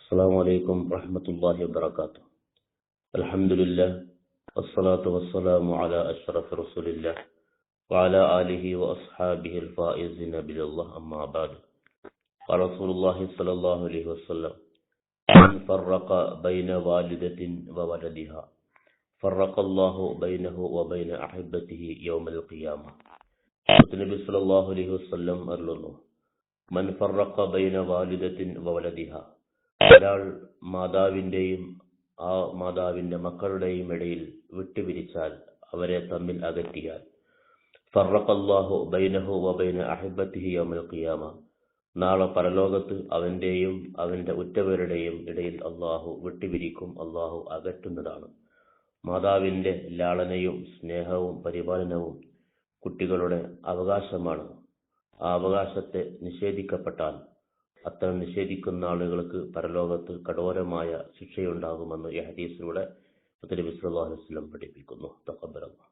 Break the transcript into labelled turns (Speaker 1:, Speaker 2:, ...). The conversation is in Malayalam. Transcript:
Speaker 1: السلام عليكم ورحمة الله وبركاته. الحمد لله والصلاة والسلام على أشرف رسول الله وعلى آله وأصحابه الفائزين بالله أما بعد. قال رسول الله صلى الله عليه وسلم: من فرق بين والدة وولدها فرق الله بينه وبين أحبته يوم القيامة. നബി സല്ലല്ലാഹു അലൈഹി വസല്ലം അരുളുന്നു: മൻ ഫറഖ ബൈന വാലിദത്തിൻ വവലദിഹ, ഒരാൾ മാതാവിൻ്റെയും ആ മാതാവിൻ്റെ മക്കളുടെയും ഇടയിൽ വിട്ടുപിരിച്ചാൽ, അവരെ തമ്മിൽ അകറ്റിയാൽ, ഫറഖല്ലാഹു ബൈനഹു വബൈന അഹിബ്ബത്തിഹി യൗമൽ ഖിയാമ, നാളെ പരലോകത്ത് അവൻ്റെയും അവൻ്റെ ഉറ്റവരുടെയും ഇടയിൽ അള്ളാഹു വിട്ടുപിരിക്കും, അള്ളാഹു അകറ്റുന്നതാണ്. മാതാവിൻ്റെ ലാളനയും സ്നേഹവും പരിപാലനവും കുട്ടികളുടെ അവകാശമാണ്. ആ അവകാശത്തെ നിഷേധിക്കപ്പെട്ടാൽ അത്തരം നിഷേധിക്കുന്ന ആളുകൾക്ക് പരലോകത്ത് കഠോരമായ ശിക്ഷയുണ്ടാകുമെന്ന് ഈ ഹദീസിലൂടെ നബി സല്ലല്ലാഹു അലൈഹി വസല്ലം പഠിപ്പിക്കുന്നു. തഖബ്ബലല്ലാഹ്.